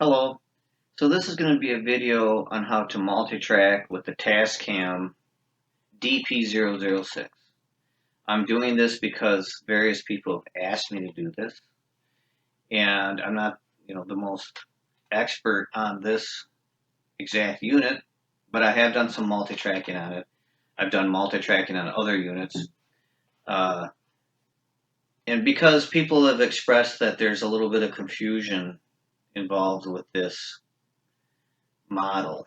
Hello. So this is going to be a video on how to multi-track with the Tascam DP-006. I'm doing this because various people have asked me to do this, and I'm not, the most expert on this exact unit, but I have done some multi-tracking on it. I've done multi-tracking on other units, uh, and because people have expressed that there's a little bit of confusion involved with this model,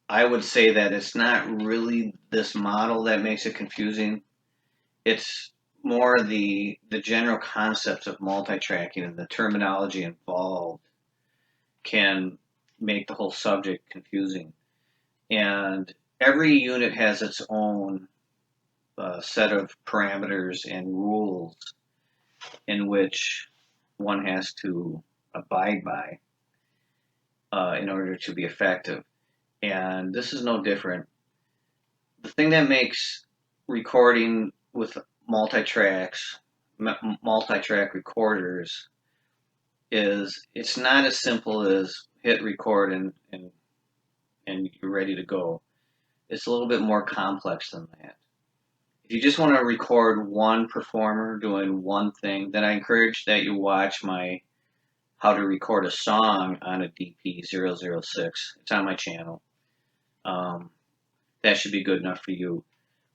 I would say that it's not really this model that makes it confusing. It's more the general concepts of multi-tracking and the terminology involved can make the whole subject confusing. And every unit has its own set of parameters and rules in which one has to abide by in order to be effective. And this is no different. The thing that makes recording with multi-tracks, multi-track recorders, is it's not as simple as hit record and you're ready to go. It's a little bit more complex than that. If you just want to record one performer doing one thing, then I encourage that you watch my how to record a song on a DP-006. It's on my channel. That should be good enough for you.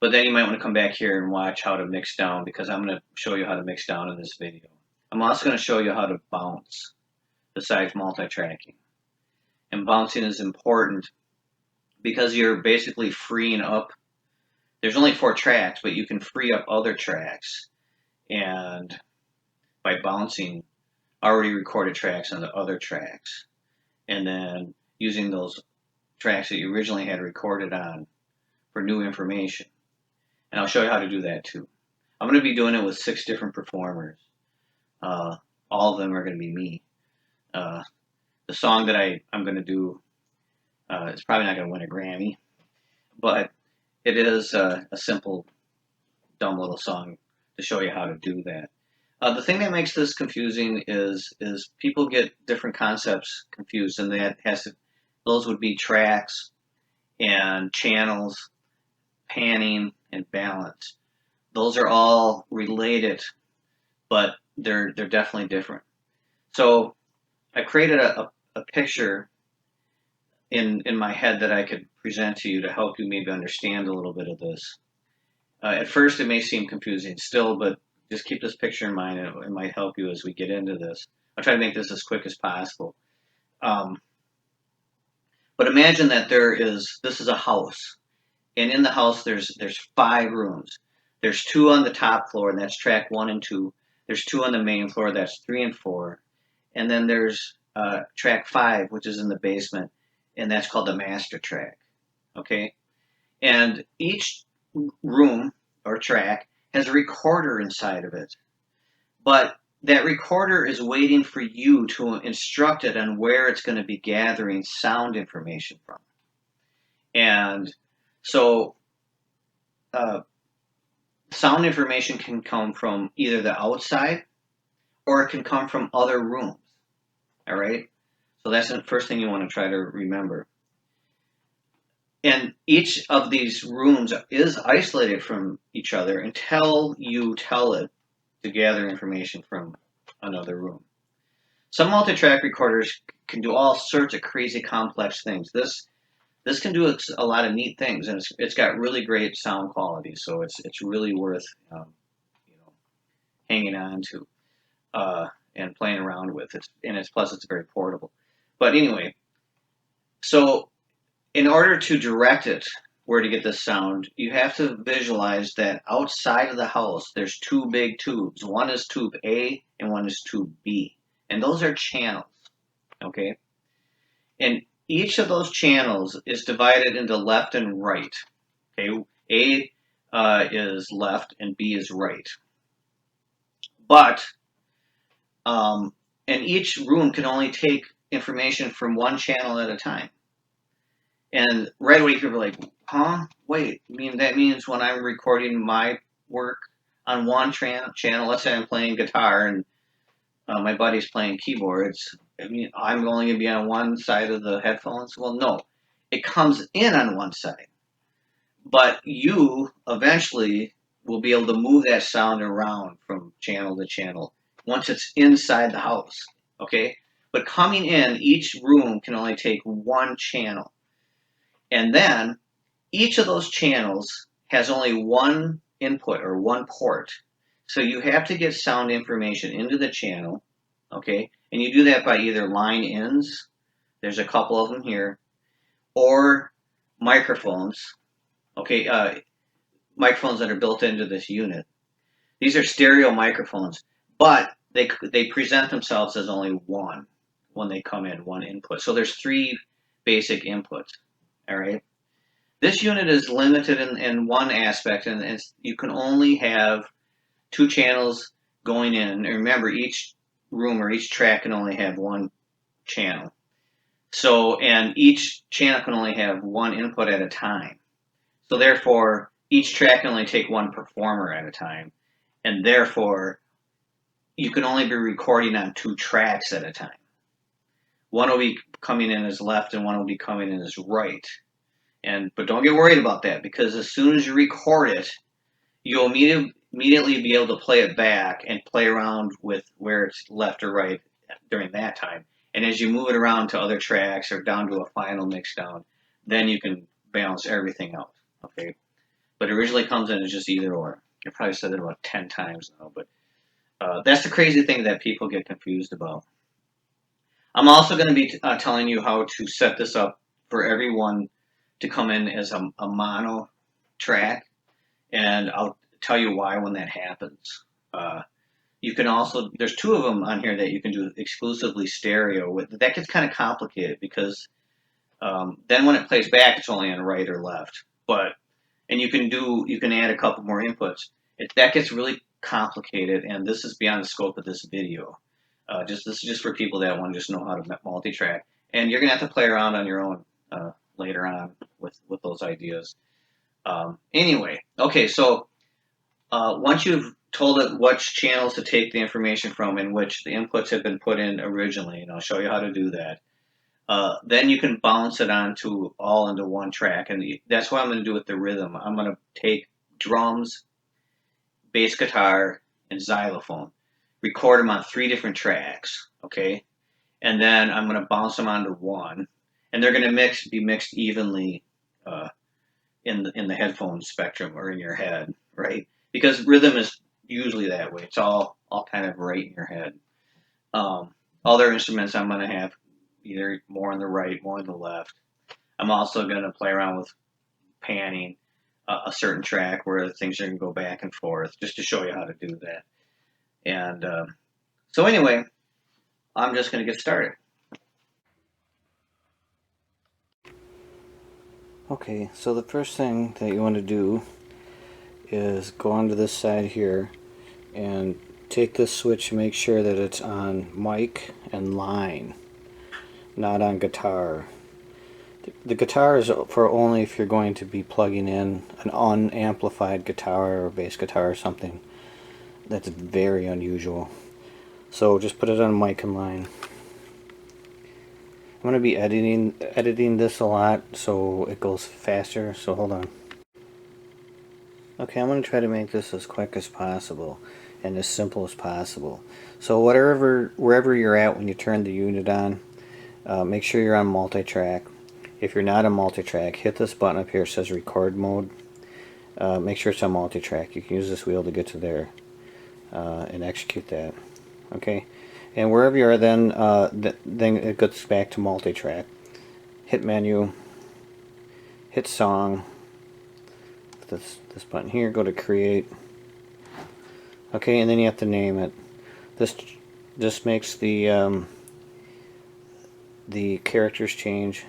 But then you might want to come back here and watch how to mix down, because I'm going to show you how to mix down in this video. I'm also going to show you how to bounce besides multi-tracking. And bouncing is important because you're basically freeing up. There's only 4 tracks, but you can free up other tracks and by bouncing already recorded tracks onto other tracks, and then using those tracks that you originally had recorded on for new information. And I'll show you how to do that too. I'm going to be doing it with 6 different performers. All of them are going to be me. The song that I'm going to do is probably not going to win a Grammy, but it is a simple, dumb little song to show you how to do that. The thing that makes this confusing is people get different concepts confused, and those would be tracks and channels, panning, and balance. Those are all related, but they're definitely different. So I created a picture in my head that I could present to you to help you maybe understand a little bit of this. At first it may seem confusing still, but just keep this picture in mind, and it might help you as we get into this. I'll try to make this as quick as possible. But imagine that this is a house, and in the house there's 5 rooms. There's 2 on the top floor, and that's track 1 and 2. There's 2 on the main floor, that's 3 and 4. And then there's track 5, which is in the basement, and that's called the master track. Okay? And each room or track has a recorder inside of it. But that recorder is waiting for you to instruct it on where it's going to be gathering sound information from. And so sound information can come from either the outside or it can come from other rooms. All right? So that's the first thing you want to try to remember. And each of these rooms is isolated from each other until you tell it to gather information from another room. Some multi-track recorders can do all sorts of crazy complex things. This can do a lot of neat things, and it's got really great sound quality, so it's really worth hanging on to and playing around with. Plus it's very portable. But anyway, so in order to direct it where to get this sound, you have to visualize that outside of the house there's 2 big tubes. One is tube A and one is tube B. And those are channels. Okay? And each of those channels is divided into left and right. Okay? A is left and B is right. But and each room can only take information from one channel at a time. And right away you're like, huh? Wait, that means when I'm recording my work on one channel, let's say I'm playing guitar and my buddy's playing keyboards. I mean, I'm only going to be on one side of the headphones. Well, no, it comes in on one side, but you eventually will be able to move that sound around from channel to channel once it's inside the house. Okay, but coming in, each room can only take one channel, and then each of those channels has only one input or one port. So you have to get sound information into the channel, okay? And you do that by either line ins, there's a couple of them here, or microphones, okay? Microphones that are built into this unit. These are stereo microphones, but they present themselves as only one when they come in, one input. So there's three basic inputs, all right? This unit is limited in one aspect, and you can only have two channels going in. And remember, each room or each track can only have one channel. So, and each channel can only have one input at a time. So therefore, each track can only take one performer at a time. And therefore, you can only be recording on two tracks at a time. One will be coming in as left and one will be coming in as right. But don't get worried about that, because as soon as you record it, you'll immediately be able to play it back and play around with where it's left or right during that time. And as you move it around to other tracks or down to a final mix down, then you can balance everything out. Okay, but it originally comes in as just either or. I probably said it about 10 times now, but that's the crazy thing that people get confused about. I'm also going to be telling you how to set this up for everyone to come in as a mono track, and I'll tell you why when that happens. You can also, there's two of them on here that you can do exclusively stereo with. That gets kind of complicated because then when it plays back, it's only on right or left. And you can add a couple more inputs. That gets really complicated, and this is beyond the scope of this video. This is just for people that want to just know how to multi-track, and you're gonna have to play around on your own later on with those ideas. Anyway, okay, so once you've told it which channels to take the information from and which the inputs have been put in originally, and I'll show you how to do that, then you can bounce it all into one track, and that's what I'm going to do with the rhythm. I'm going to take drums, bass guitar, and xylophone, record them on 3 different tracks, okay? And then I'm going to bounce them onto one, and they're going to be mixed evenly in the headphone spectrum or in your head, right? Because rhythm is usually that way. It's all kind of right in your head. Other instruments I'm going to have either more on the right, more on the left. I'm also going to play around with panning a certain track where things are going to go back and forth, just to show you how to do that. And so anyway, I'm just going to get started. Okay, so the first thing that you want to do is go onto this side here and take this switch and make sure that it's on mic and line, not on guitar. The guitar is for only if you're going to be plugging in an unamplified guitar or bass guitar or something. That's very unusual. So just put it on mic and line. I'm going to be editing this a lot so it goes faster, so hold on. Okay, I'm going to try to make this as quick as possible and as simple as possible. So wherever you're at when you turn the unit on, make sure you're on multi-track. If you're not on multi-track, hit this button up here. It says record mode. Make sure it's on multi-track. You can use this wheel to get to there and execute that. Okay, and wherever you are, then it goes back to multi-track. Hit menu, hit song. This button here. Go to create. Okay, and then you have to name it. This makes the characters change.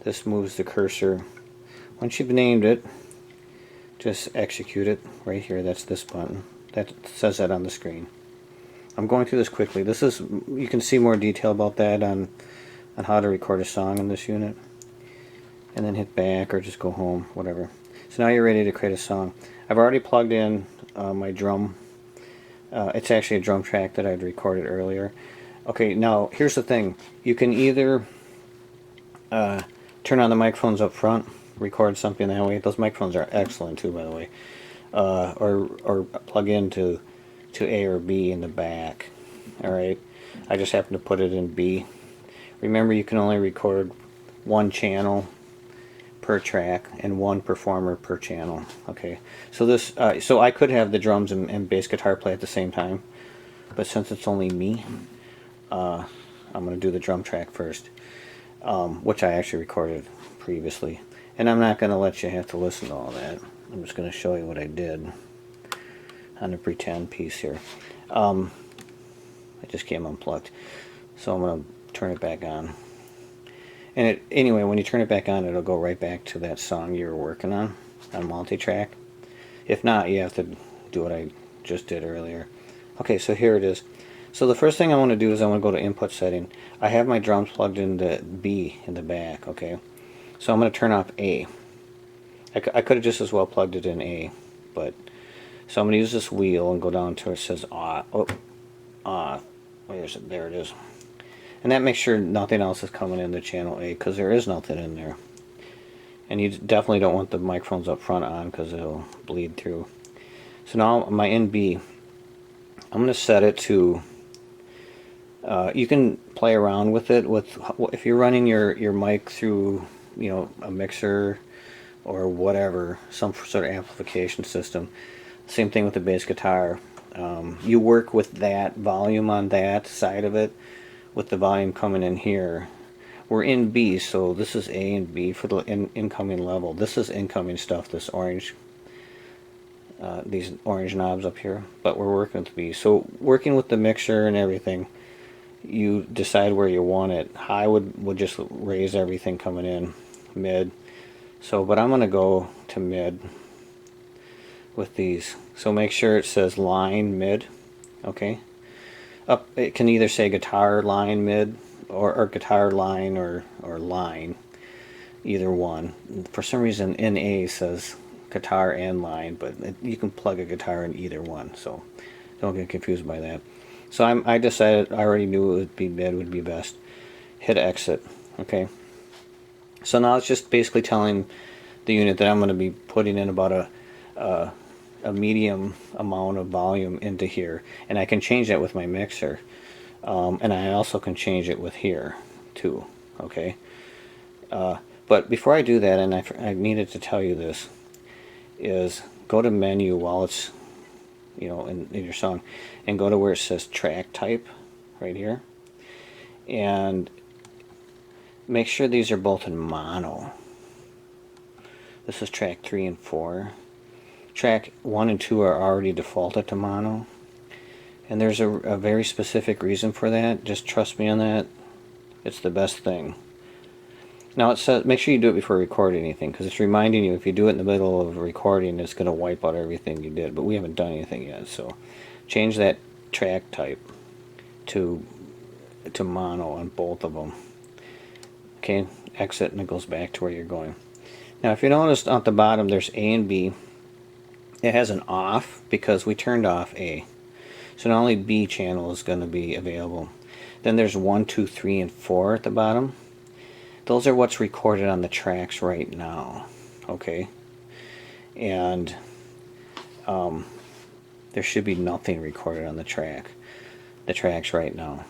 This moves the cursor. Once you've named it, just execute it right here. That's this button. That says that on the screen. I'm going through this quickly. You can see more detail about that on how to record a song in this unit. And then hit back or just go home, whatever. So now you're ready to create a song. I've already plugged in my drum It's actually a drum track that I'd recorded earlier. Okay, now here's the thing. You can either turn on the microphones up front, record something that way. Those microphones are excellent too, by the way. Or plug into A or B in the back. All right. I just happen to put it in B. Remember, you can only record one channel per track and one performer per channel. Okay. So this, so I could have the drums and bass guitar play at the same time, but since it's only me, I'm going to do the drum track first, which I actually recorded previously. And I'm not going to let you have to listen to all that. I'm just going to show you what I did on the pretend piece here. It just came unplugged. So I'm going to turn it back on. And anyway, when you turn it back on, it'll go right back to that song you were working on multitrack. If not, you have to do what I just did earlier. Okay, so here it is. So the first thing I want to do is I want to go to input setting. I have my drums plugged into B in the back, okay? So I'm going to turn off A. I could have just as well plugged it in A, but so I'm going to use this wheel and go down to where it says where is it? There it is. And that makes sure nothing else is coming into channel A, because there is nothing in there. And you definitely don't want the microphones up front on, because it'll bleed through. So now my NB, I'm going to set it to, you can play around with it if you're running your mic through, you know, a mixer or whatever, some sort of amplification system. Same thing with the bass guitar. You work with that volume on that side of it, with the volume coming in here. We're in B, so this is A and B for the incoming level. This is incoming stuff, this orange, these orange knobs up here, but we're working with B. So working with the mixer and everything, you decide where you want it. High would just raise everything coming in. Mid. So, but I'm going to go to mid with these. So make sure it says line mid, okay? Up, it can either say guitar line mid or guitar line or line, either one. For some reason NA says guitar and line, but you can plug a guitar in either one, so don't get confused by that. So I decided, I already knew it would be mid would be best. Hit exit, okay? So now it's just basically telling the unit that I'm going to be putting in about a medium amount of volume into here, and I can change that with my mixer, and I also can change it with here too, okay? But before I do that, and I needed to tell you this, is go to menu while it's, you know, in your song, and go to where it says track type right here, and make sure these are both in mono. This is track 3 and 4. Track 1 and 2 are already defaulted to mono, and there's a very specific reason for that. Just trust me on that. It's the best thing. Now it says make sure you do it before recording anything, because it's reminding you if you do it in the middle of recording, it's going to wipe out everything you did. But we haven't done anything yet, so change that track type to mono on both of them. Okay, exit, and it goes back to where you're going. Now if you notice at the bottom there's A and B. It has an off because we turned off A. So not only B channel is going to be available. Then there's 1, 2, 3, and 4 at the bottom. Those are what's recorded on the tracks right now. Okay? And there should be nothing recorded on the tracks right now.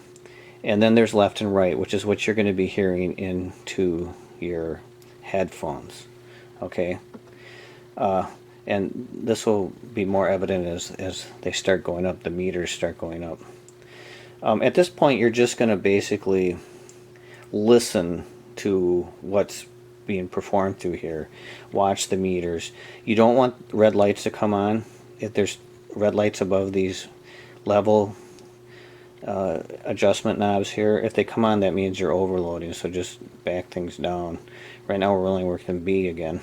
And then there's left and right, which is what you're going to be hearing into your headphones. Okay? And this will be more evident as they start going up, the meters start going up. At this point, you're just going to basically listen to what's being performed through here. Watch the meters. You don't want red lights to come on. If there's red lights above these level adjustment knobs here, if they come on, that means you're overloading, so just back things down. Right now we're only working B again.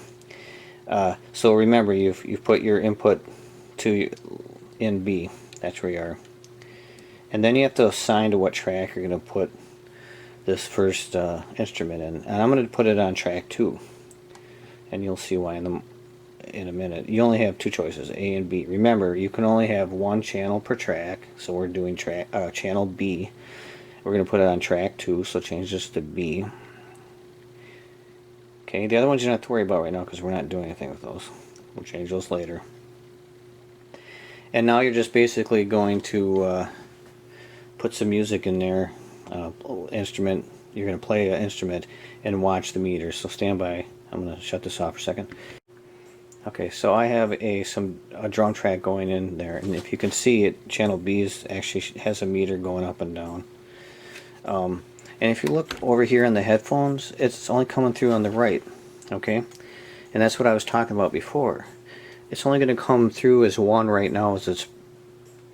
So remember, you've put your input to in B. That's where you are. And then you have to assign to what track you're going to put this first instrument in. And I'm going to put it on track 2. And you'll see why in a minute. You only have two choices, A and B. Remember, you can only have one channel per track, so we're doing channel B. We're going to put it on track 2, so change this to B. Okay, the other ones you don't have to worry about right now because we're not doing anything with those. We'll change those later. And now you're just basically going to put some music in there, instrument. You're going to play an instrument and watch the meter. So stand by. I'm going to shut this off for a second. Okay, so I have a drum track going in there, and if you can see it, channel B actually has a meter going up and down. And if you look over here in the headphones, it's only coming through on the right, okay? And that's what I was talking about before. It's only going to come through as one right now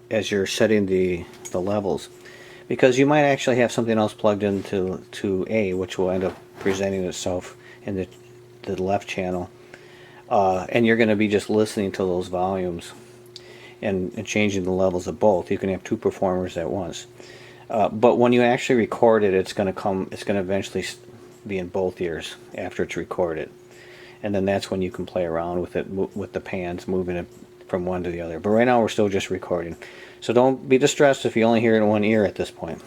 as you're setting the levels, because you might actually have something else plugged into A, which will end up presenting itself in the left channel, and you're going to be just listening to those volumes and changing the levels of both. You can have two performers at once. But when you actually record it, it's going to eventually be in both ears after it's recorded, and then that's when you can play around with it, with the pans, moving it from one to the other. But right now we're still just recording, so don't be distressed if you only hear it in one ear at this point.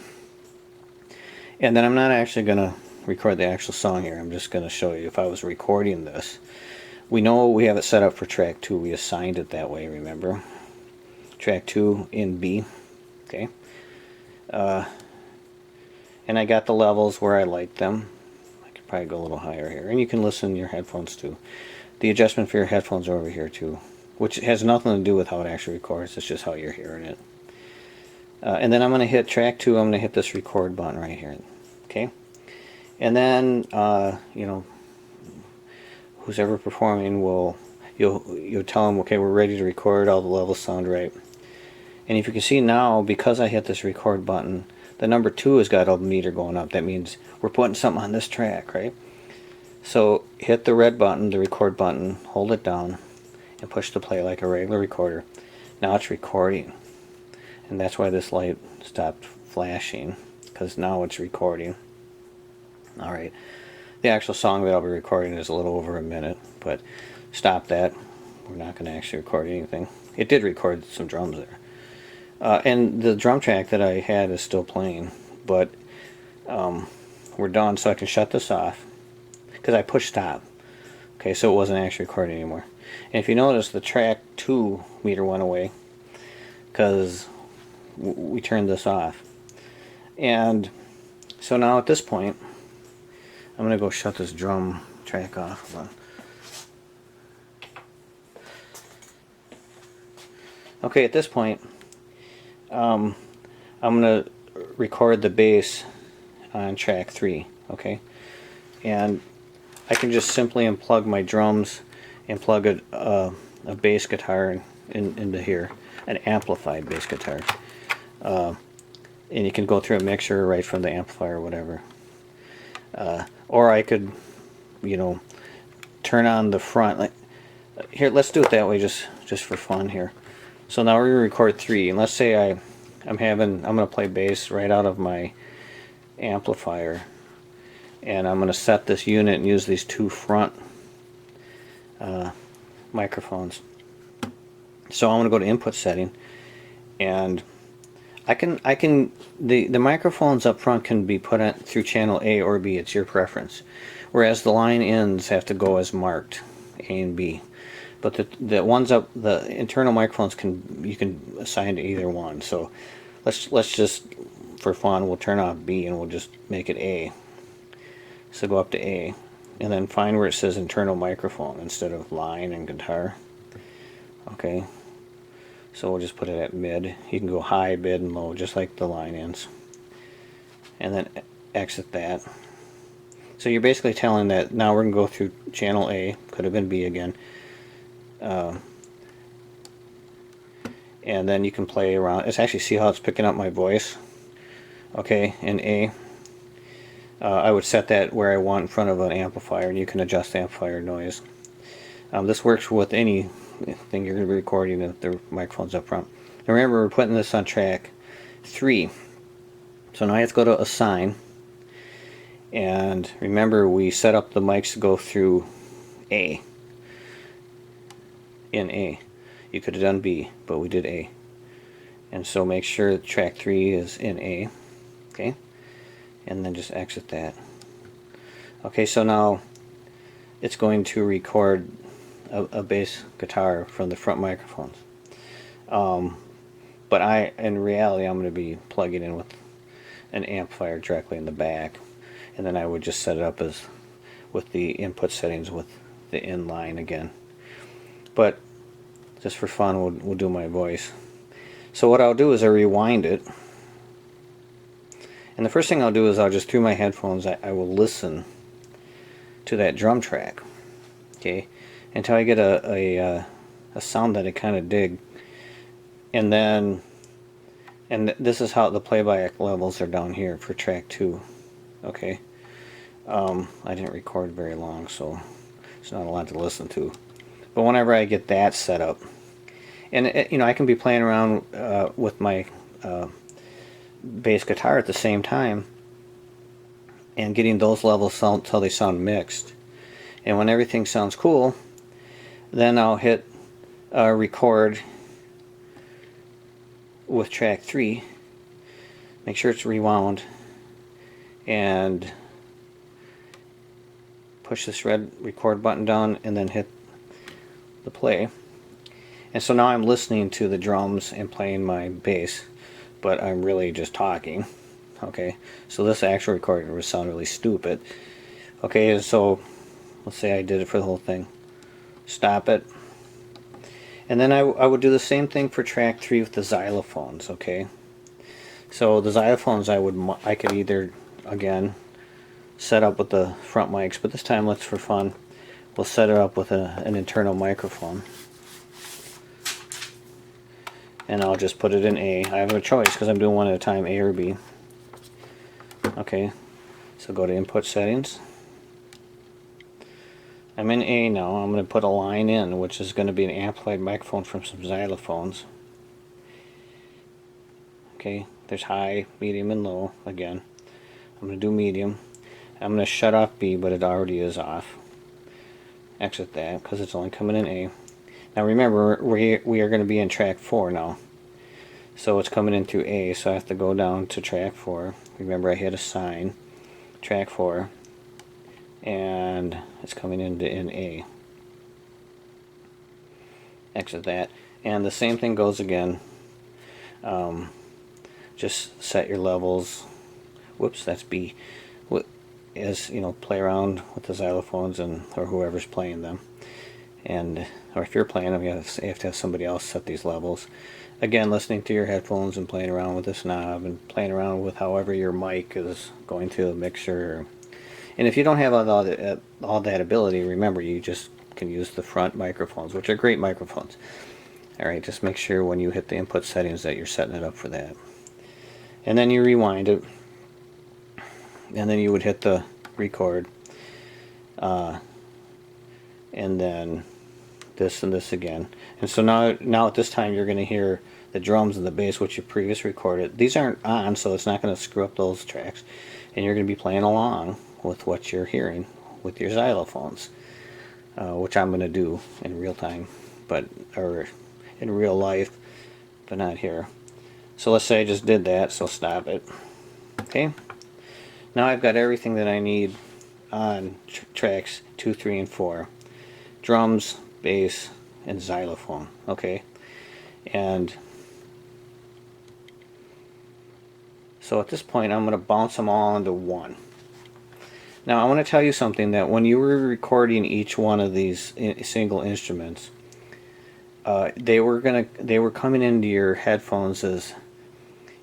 And then I'm not actually going to record the actual song here. I'm just going to show you if I was recording this. We know we have it set up for track 2. We assigned it that way, remember? Track 2 in B, okay? And I got the levels where I like them. I could probably go a little higher here. And you can listen in your headphones too. The adjustment for your headphones are over here too, which has nothing to do with how it actually records. It's just how you're hearing it. And then I'm going to hit track 2. I'm going to hit this record button right here. Okay? And then, you know, who's ever performing you'll tell them, okay, we're ready to record. All the levels sound right. And if you can see now, because I hit this record button, the number 2 has got a meter going up. That means we're putting something on this track, right? So hit the red button, the record button, hold it down, and push the play like a regular recorder. Now it's recording. And that's why this light stopped flashing, because now it's recording. Alright. The actual song that I'll be recording is a little over a minute, but stop that. We're not going to actually record anything. It did record some drums there. And the drum track that I had is still playing, but we're done, so I can shut this off because I pushed stop. Okay, so it wasn't actually recording anymore. And if you notice, the track 2 meter went away because we turned this off. And so now at this point, I'm going to go shut this drum track off. Hold on. Okay, at this point, I'm going to record the bass on track 3, okay? And I can just simply unplug my drums and plug a bass guitar into here, an amplified bass guitar. And you can go through a mixer right from the amplifier or whatever. Or I could, you know, turn on the front. Like, here, let's do it that way just for fun here. So now we're going to record 3, and let's say I'm going to play bass right out of my amplifier, and I'm going to set this unit and use these 2 front microphones. So I'm going to go to input setting, and the microphones up front can be put in through channel A or B. It's your preference, whereas the line ends have to go as marked A and B. But the ones up, the internal microphones you can assign to either one. So let's just, for fun, we'll turn off B and we'll just make it A. So go up to A, and then find where it says internal microphone instead of line and guitar. Okay. So we'll just put it at mid. You can go high, mid, and low, just like the line ends. And then exit that. So you're basically telling that now we're going to go through channel A, could have been B again. And then you can play around. Let's actually see how it's picking up my voice. Okay, in A. I would set that where I want in front of an amplifier, and you can adjust the amplifier noise. This works with anything you're going to be recording if the microphone's up front. Now remember, we're putting this on track 3. So now I have to go to assign. And remember, we set up the mics to go through A. in A. You could have done B, but we did A. And so make sure that track 3 is in A. Okay, and then just exit that. Okay, so now it's going to record a bass guitar from the front microphones. But in reality, I'm going to be plugging in with an amplifier directly in the back, and then I would just set it up as with the input settings with the inline again. But just for fun, we'll do my voice. So what I'll do is I rewind it, and the first thing I'll do is I'll just through my headphones I will listen to that drum track, okay, until I get a sound that I kind of dig. And this is how the playback levels are down here for track 2. Okay, I didn't record very long, so it's not a lot to listen to. But whenever I get that set up, and I can be playing around with my bass guitar at the same time and getting those levels until they sound mixed. And when everything sounds cool, then I'll hit record with track 3, make sure it's rewound, and push this red record button down and then hit the play. And so now I'm listening to the drums and playing my bass, but I'm really just talking. Okay, so this actual recording would sound really stupid. Okay, so let's say I did it for the whole thing. Stop it. And then I would do the same thing for track 3 with the xylophones, okay? So the xylophones I could either, again, set up with the front mics, but this time let's, for fun, we'll set it up with an internal microphone. And I'll just put it in A. I have a choice because I'm doing one at a time, A or B. Okay, so go to input settings. I'm in A now. I'm going to put a line in, which is going to be an amplified microphone from some xylophones. Okay, there's high, medium, and low again. I'm going to do medium. I'm going to shut off B, but it already is off. Exit that because it's only coming in A. Now remember, we are going to be in track 4 now. So it's coming in through A, so I have to go down to track 4. Remember, I hit assign, track 4. And it's coming in A. Exit that, and the same thing goes again. Just set your levels. Whoops, that's B. As play around with the xylophones or whoever's playing them, or if you're playing them, you have to have somebody else set these levels. Again, listening to your headphones and playing around with this knob and playing around with however your mic is going through the mixer. And if you don't have all that ability, remember, you just can use the front microphones, which are great microphones. Alright, just make sure when you hit the input settings that you're setting it up for that. And then you rewind it. And then you would hit the record. And then this and this again. And so now at this time you're going to hear the drums and the bass, which you previously recorded. These aren't on, so it's not going to screw up those tracks. And you're going to be playing along with what you're hearing with your xylophones, which I'm going to do in real time, or in real life, but not here. So let's say I just did that, so stop it. Okay, now I've got everything that I need on tracks 2, 3, and 4. Drums, bass, and xylophone. Okay, and so at this point I'm going to bounce them all into one. Now I want to tell you something, that when you were recording each one of these single instruments, they were coming into your headphones as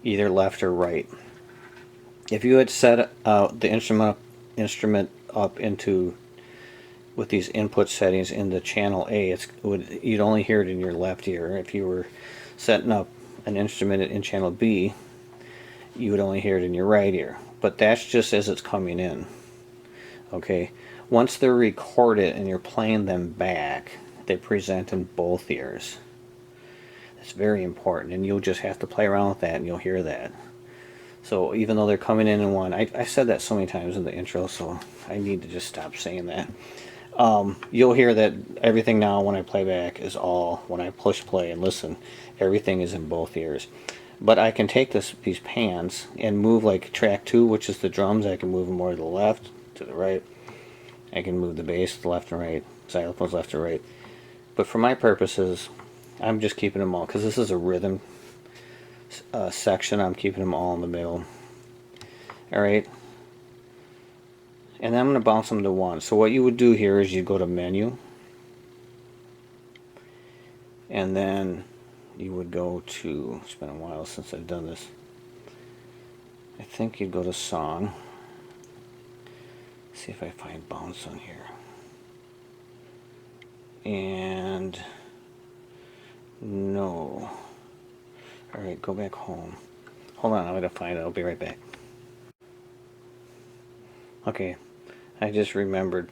either left or right. If you had set the instrument up into with these input settings into channel A, you'd only hear it in your left ear. If you were setting up an instrument in channel B, you would only hear it in your right ear. But that's just as it's coming in. Okay, once they're recorded and you're playing them back, they present in both ears. It's very important, and you'll just have to play around with that and you'll hear that. So even though they're coming in one, I said that so many times in the intro, so I need to just stop saying that. you'll hear that everything now when I play back is all, when I push play and listen, everything is in both ears. But I can take these pans and move like track 2, which is the drums. I can move them more to the left, to the right. I can move the bass to the left and right, xylophones left or right. But for my purposes, I'm just keeping them all, because this is a rhythm section. I'm keeping them all in the middle. Alright. And then I'm going to bounce them to 1. So what you would do here is you go to menu. And then you would go to, it's been a while since I've done this. I think you'd go to song. See if I find bounce on here. And no. Alright, go back home. Hold on, I'm going to find it. I'll be right back. Okay, I just remembered.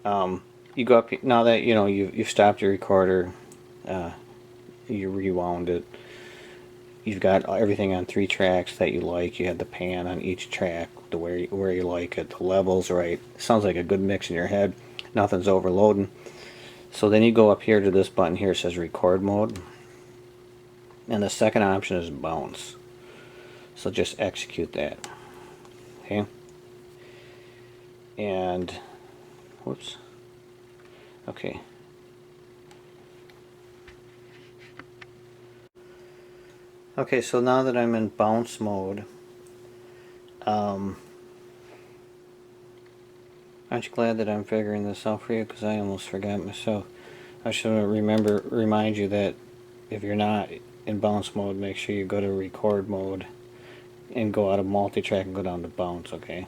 You go up, now that you know you've stopped your recorder, you rewound it, you've got everything on 3 tracks that you like, you had the pan on each track, where you like it, the levels right, sounds like a good mix in your head, nothing's overloading. So then you go up here to this button here, it says record mode, and the second option is bounce. So just execute that. Okay. And whoops. Okay. Okay, so now that I'm in bounce mode, aren't you glad that I'm figuring this out for you? Because I almost forgot myself. I should remind you that if you're not in bounce mode, make sure you go to record mode and go out of multitrack and go down to bounce, okay?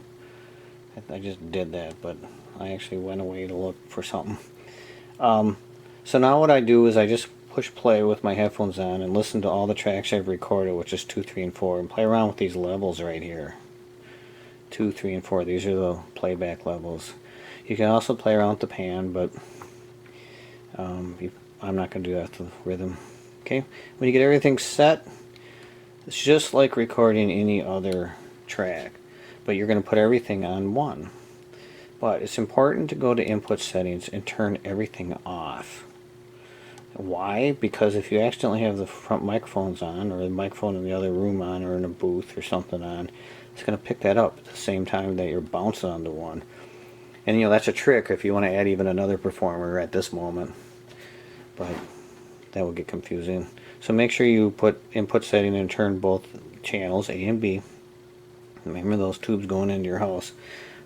I just did that, but I actually went away to look for something. So now what I do is I just push play with my headphones on and listen to all the tracks I've recorded, which is 2, 3, and 4, and play around with these levels right here. 2, 3, and 4. These are the playback levels. You can also play around with the pan, but I'm not going to do that to the rhythm. Okay, when you get everything set, it's just like recording any other track, but you're going to put everything on 1. But it's important to go to input settings and turn everything off. Why? Because if you accidentally have the front microphones on, or the microphone in the other room on, or in a booth or something on, it's going to pick that up at the same time that you're bouncing onto 1. And you know, that's a trick if you want to add even another performer at this moment. But that will get confusing. So make sure you put input setting and turn both channels, A and B. Remember those tubes going into your house,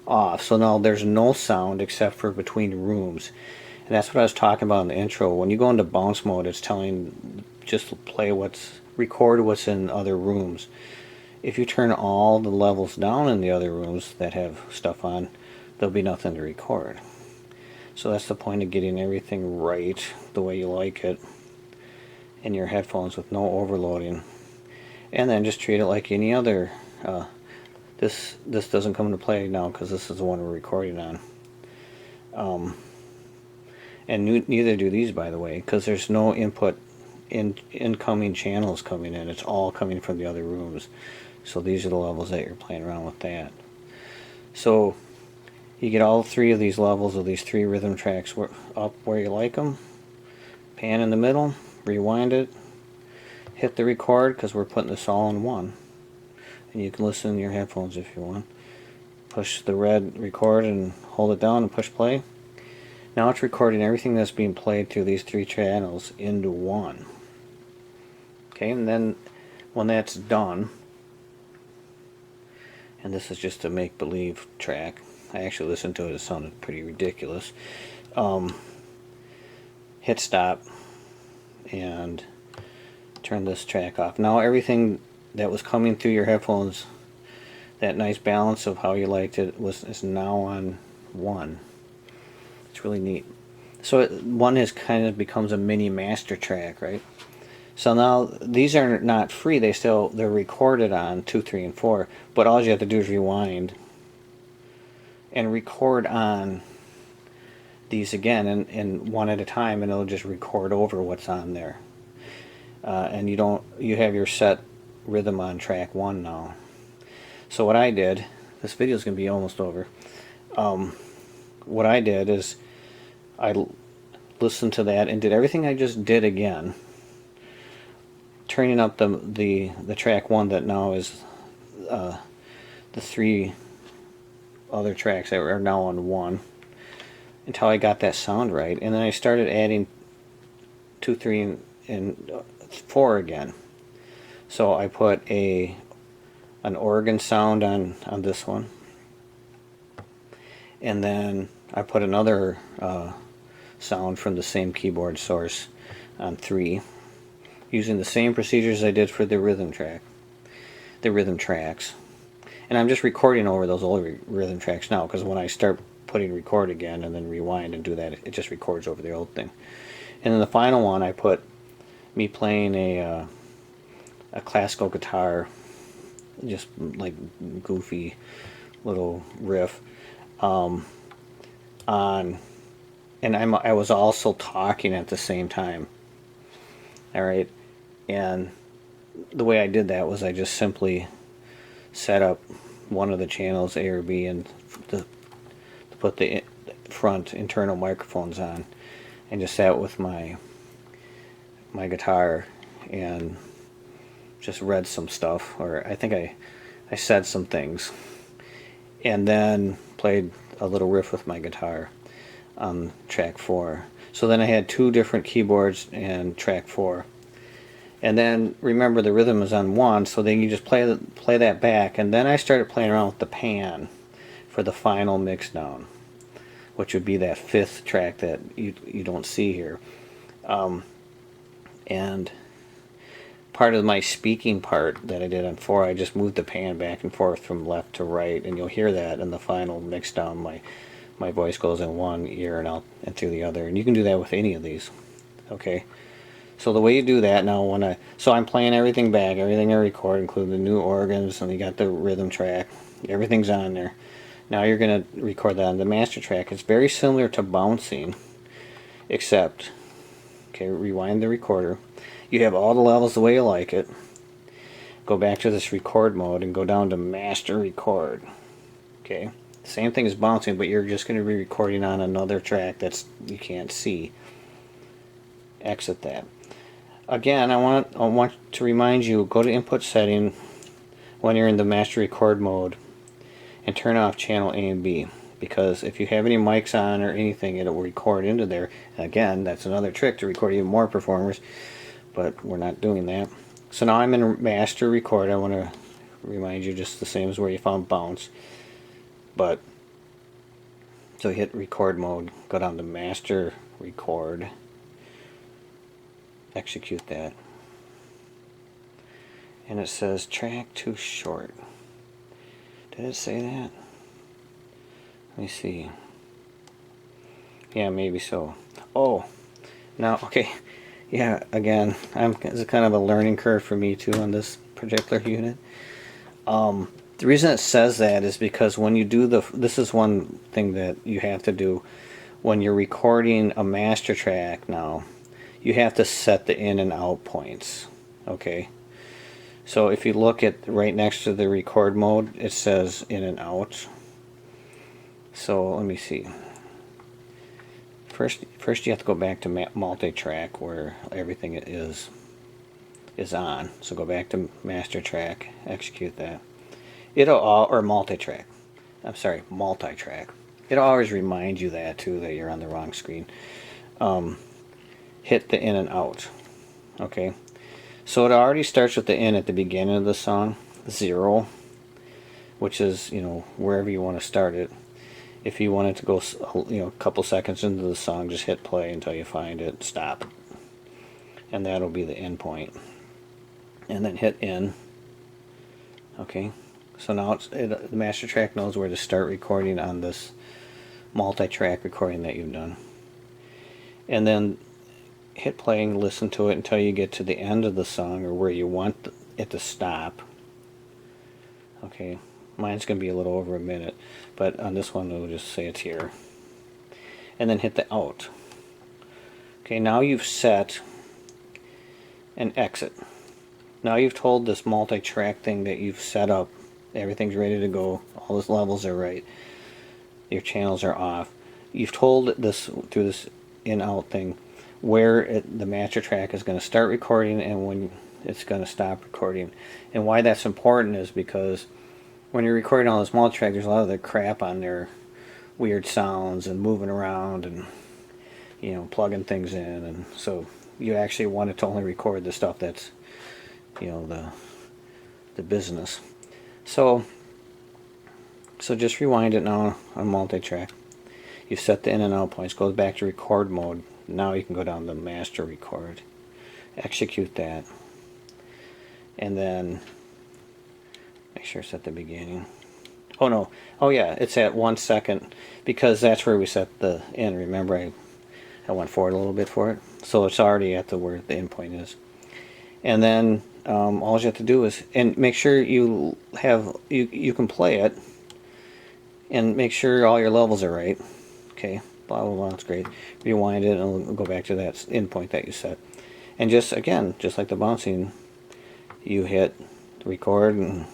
off. So now there's no sound except for between rooms. And that's what I was talking about in the intro. When you go into bounce mode, it's telling just record what's in other rooms. If you turn all the levels down in the other rooms that have stuff on, there'll be nothing to record. So that's the point of getting everything right the way you like it in your headphones with no overloading. And then just treat it like any other. This doesn't come into play now because this is the one we're recording on. And neither do these, by the way, because there's no incoming channels coming in. It's all coming from the other rooms. So these are the levels that you're playing around with that. So you get all 3 of these levels of these 3 rhythm tracks up where you like them. Pan in the middle, rewind it, hit the record because we're putting this all in 1. And you can listen in your headphones if you want. Push the red record and hold it down and push play. Now it's recording everything that's being played through these 3 channels into 1. Okay, and then when that's done, and this is just a make-believe track. I actually listened to it, it sounded pretty ridiculous. Hit stop and turn this track off. Now everything that was coming through your headphones, that nice balance of how you liked it, is now on 1. It's really neat. So 1 is kind of becomes a mini master track, right? So now these are not free. They're recorded on 2, 3, and 4. But all you have to do is rewind and record on these again, and 1 at a time, and it'll just record over what's on there. And you have your set rhythm on track 1 now. So what I did, this video is going to be almost over. What I did is I listened to that and did everything I just did again, turning up the track 1 that now is the 3 other tracks that are now on 1, until I got that sound right, and then I started adding 2, 3, and 4 again. So I put an organ sound on this one, and then I put another sound from the same keyboard source on 3, using the same procedures I did for the rhythm tracks. And I'm just recording over those old rhythm tracks now, because when I start putting record again and then rewind and do that, it just records over the old thing. And then the final one, I put me playing a classical guitar, just like goofy little riff, on, and I was also talking at the same time. All right, and the way I did that was I just simply set up one of the channels, A or B, and to put the front internal microphones on, and just sat with my guitar and just read some stuff, or I think I said some things, and then played a little riff with my guitar on track 4. So then I had 2 different keyboards and track 4. And then remember, the rhythm is on 1, so then you just play that back, and then I started playing around with the pan for the final mix down, which would be that 5th track that you don't see here. And part of my speaking part that I did on 4, I just moved the pan back and forth from left to right, and you'll hear that in the final mix down. My voice goes in one ear and out and through the other, and you can do that with any of these. Okay, so the way you do that now, so I'm playing everything back, everything I record, including the new organs, and you got the rhythm track, everything's on there. Now you're going to record that on the master track. It's very similar to bouncing, except, okay, rewind the recorder. You have all the levels the way you like it. Go back to this record mode and go down to master record. Okay, same thing as bouncing, but you're just going to be recording on another track that's you can't see. Exit that. Again, I want to remind you, go to input setting when you're in the master record mode and turn off channel A and B, because if you have any mics on or anything, it'll record into there. And again, that's another trick to record even more performers, but we're not doing that. So now I'm in master record. I want to remind you, just the same as where you found bounce. But so hit record mode, go down to master record, execute that, and it says track too short. Did it say that? Let me see. Yeah, maybe so. Oh, now, okay. Yeah, again, it's kind of a learning curve for me too on this particular unit. The reason it says that is because when you do this is one thing that you have to do when you're recording a master track now. You have to set the in and out points. Okay. So if you look at right next to the record mode, it says in and out. So let me see. First you have to go back to multi-track where everything is on. So go back to master track, execute that. Or multi-track. I'm sorry, multi-track. It'll always remind you that too, that you're on the wrong screen. Hit the in and out. Okay. So it already starts with the in at the beginning of the song, 0, which is, wherever you want to start it. If you want it to go, a couple seconds into the song, just hit play until you find it, stop. And that'll be the end point. And then hit in. Okay. So now the master track knows where to start recording on this multi-track recording that you've done. And then hit play and listen to it until you get to the end of the song or where you want it to stop. Okay, mine's going to be a little over a minute, but on this one we'll just say it's here. And then hit the out. Okay, now you've set an exit. Now you've told this multi-track thing that you've set up, everything's ready to go, all those levels are right, your channels are off. you've told this through this in-out thing where the master track is going to start recording and when it's going to stop recording. And why that's important is because when you're recording all this multi-track, there's a lot of the crap on there, weird sounds and moving around and plugging things in, and so you actually want it to only record the stuff that's the business. So just rewind it now on multi-track. You've set the in and out points, goes back to record mode. Now you can go down to master record, execute that, and then make sure it's at the beginning. Oh no, oh yeah, it's at 1 second because that's where we set the in. Remember I went forward a little bit for it, so it's already at where the end point is. And then all you have to do is, and make sure you can play it and make sure all your levels are right. Okay, blah blah blah, that's great. Rewind it and it'll go back to that end point that you set. And just again, just like the bouncing, you hit record and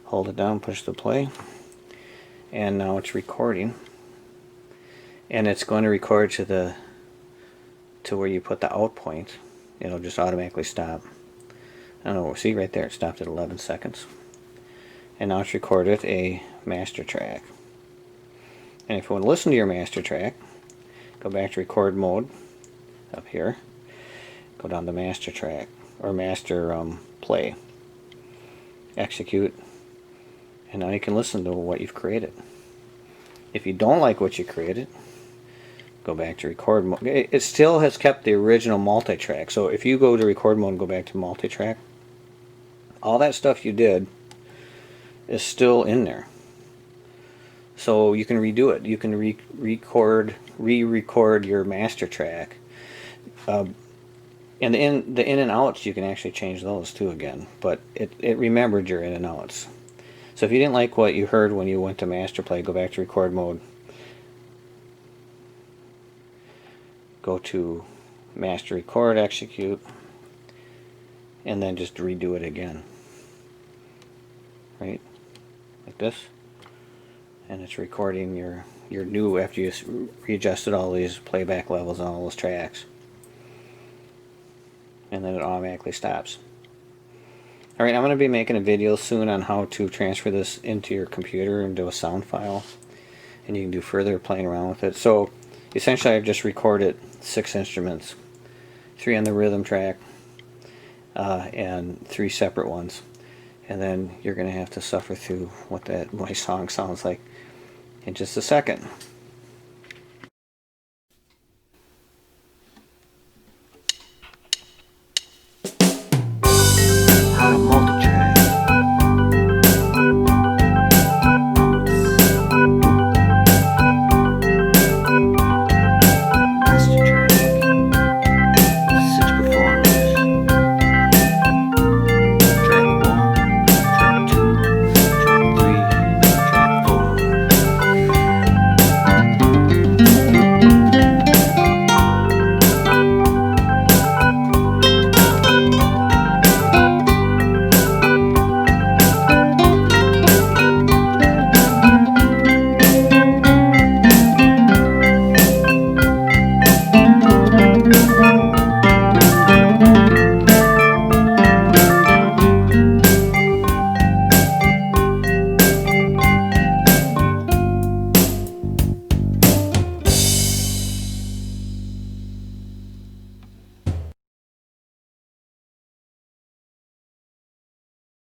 hold it down, push the play, and now it's recording. And it's going to record to where you put the out point. It'll just automatically stop. I don't know, see right there, it stopped at 11 seconds. And now it's recorded a master track. And if you want to listen to your master track, go back to record mode up here. Go down to master track or master play. Execute. And now you can listen to what you've created. If you don't like what you created, go back to record mode. It still has kept the original multi-track. So if you go to record mode and go back to multi-track, all that stuff you did is still in there. So you can redo it. You can re-record your master track. And the in and outs, you can actually change those too again. But it remembered your in and outs. So if you didn't like what you heard when you went to master play, go back to record mode. Go to master record, execute, and then just redo it again. Right? Like this. And it's recording your new, after you readjusted all these playback levels on all those tracks. And then it automatically stops. Alright, I'm going to be making a video soon on how to transfer this into your computer into a sound file. And you can do further playing around with it. So essentially I've just recorded 6 instruments. 3 on the rhythm track and 3 separate ones. And then you're going to have to suffer through what my song sounds like in just a second.